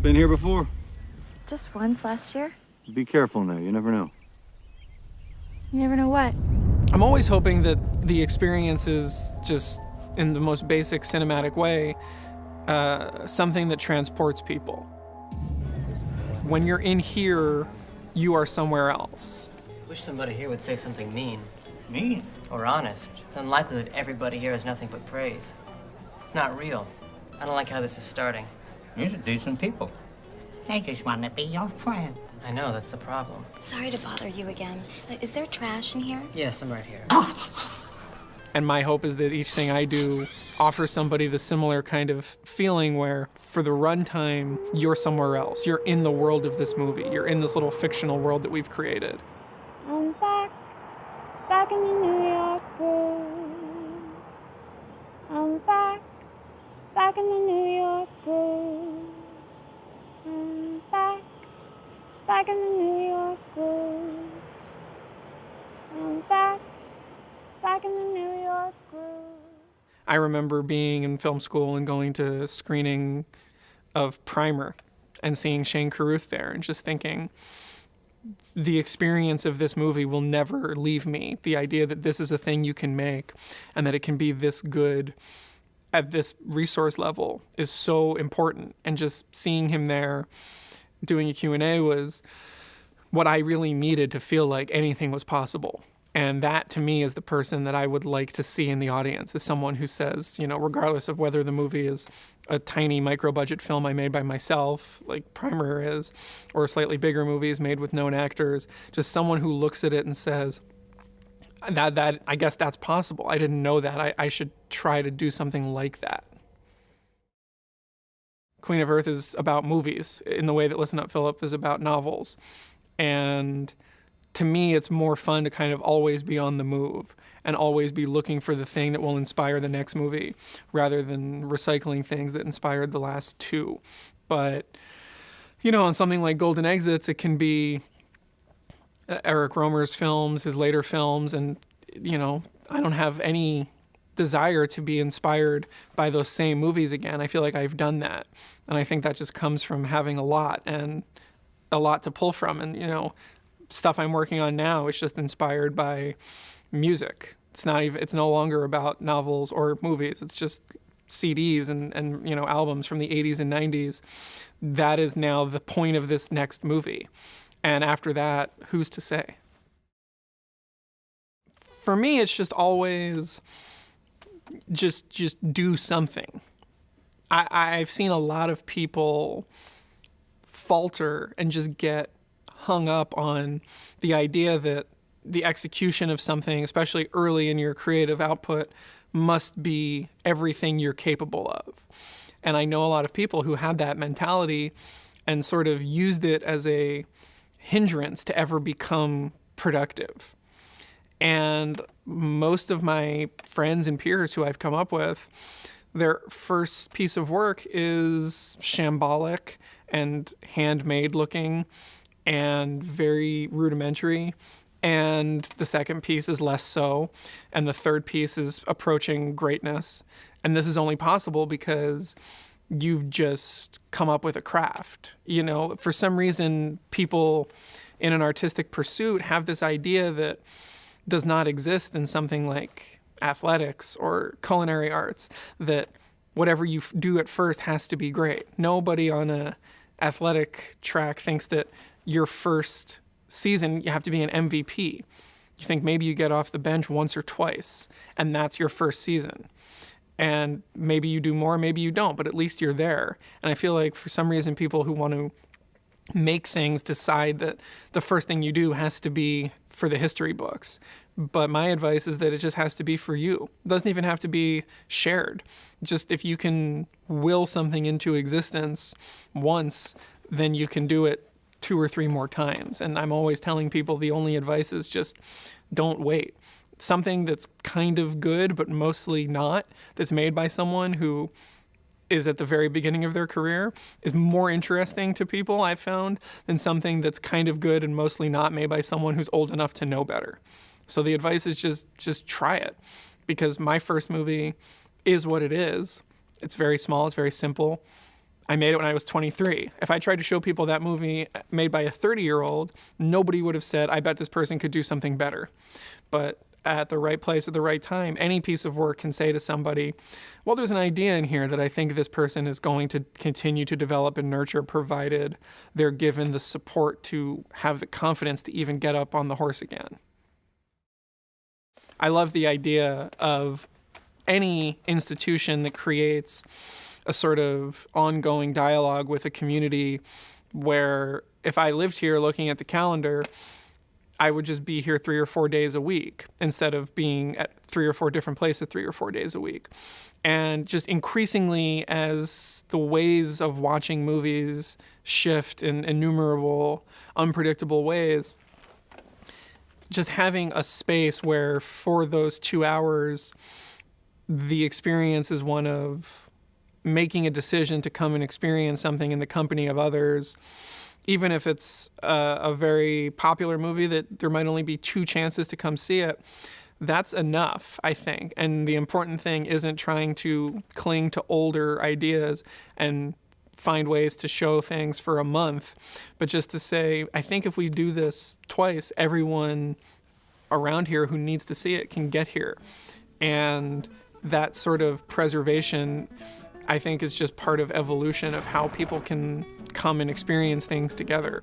Been here before? Just once last year. Be careful now, you never know. You never know what. I'm always hoping that the experience is just, in the most basic cinematic way, something that transports people. When you're in here, you are somewhere else. Wish somebody here would say something mean. Mean? Or honest. It's unlikely that everybody here has nothing but praise. It's not real. I don't like how this is starting. These are decent people. They just want to be your friend. I know, that's the problem. Sorry to bother you again. Is there trash in here? Yes, I'm right here. And my hope is that each thing I do offers somebody the similar kind of feeling where, for the runtime, you're somewhere else. You're in the world of this movie. You're in this little fictional world that we've created. I'm back in the New York groove. I'm back in the New York groove. I'm back in the New York groove. I'm back in the New York groove. I remember being in film school and going to a screening of Primer and seeing Shane Carruth there and just thinking, the experience of this movie will never leave me. The idea that this is a thing you can make and that it can be this good at this resource level is so important. And just seeing him there doing a Q&A was what I really needed to feel like anything was possible. And that, to me, is the person that I would like to see in the audience, is someone who says, regardless of whether the movie is a tiny micro-budget film I made by myself, like Primer is, or slightly bigger movies made with known actors, just someone who looks at it and says, that I guess that's possible. I didn't know that. I should try to do something like that. Queen of Earth is about movies in the way that Listen Up, Philip is about novels. And to me, it's more fun to kind of always be on the move and always be looking for the thing that will inspire the next movie rather than recycling things that inspired the last two. But, on something like Golden Exits, it can be Eric Rohmer's films, his later films, and, I don't have any desire to be inspired by those same movies again. I feel like I've done that. And I think that just comes from having a lot to pull from. And, stuff I'm working on now is just inspired by music. It's no longer about novels or movies. It's just CDs and albums from the 80s and 90s. That is now the point of this next movie. And after that, who's to say? For me, it's just always just do something. I've seen a lot of people falter and just get hung up on the idea that the execution of something, especially early in your creative output, must be everything you're capable of. And I know a lot of people who had that mentality and sort of used it as a hindrance to ever become productive. And most of my friends and peers who I've come up with, their first piece of work is shambolic and handmade looking and very rudimentary. And the second piece is less so. And the third piece is approaching greatness. And this is only possible because you've just come up with a craft. For some reason, people in an artistic pursuit have this idea that does not exist in something like athletics or culinary arts, that whatever you do at first has to be great. Nobody on a athletic track thinks that your first season you have to be an MVP. You think maybe you get off the bench once or twice, and that's your first season. And maybe you do more, maybe you don't, but at least you're there. And I feel like for some reason people who want to make things decide that the first thing you do has to be for the history books. But my advice is that it just has to be for you. It doesn't even have to be shared. Just if you can will something into existence once, then you can do it 2 or 3 more times. And I'm always telling people the only advice is just don't wait. Something that's kind of good, but mostly not, that's made by someone who is at the very beginning of their career, is more interesting to people, I've found, than something that's kind of good and mostly not, made by someone who's old enough to know better. So the advice is just try it. Because my first movie is what it is. It's very small, it's very simple. I made it when I was 23. If I tried to show people that movie made by a 30-year-old, nobody would have said, I bet this person could do something better. But at the right place at the right time, any piece of work can say to somebody, well, there's an idea in here that I think this person is going to continue to develop and nurture, provided they're given the support to have the confidence to even get up on the horse again. I love the idea of any institution that creates a sort of ongoing dialogue with a community where if I lived here looking at the calendar, I would just be here 3 or 4 days a week instead of being at 3 or 4 different places 3 or 4 days a week. And just increasingly, as the ways of watching movies shift in innumerable, unpredictable ways, just having a space where for those 2 hours, the experience is one of making a decision to come and experience something in the company of others, even if it's a very popular movie that there might only be 2 chances to come see it, that's enough, I think. And the important thing isn't trying to cling to older ideas and find ways to show things for a month, but just to say, I think if we do this twice, everyone around here who needs to see it can get here. And that sort of preservation, I think, is just part of evolution of how people can come and experience things together.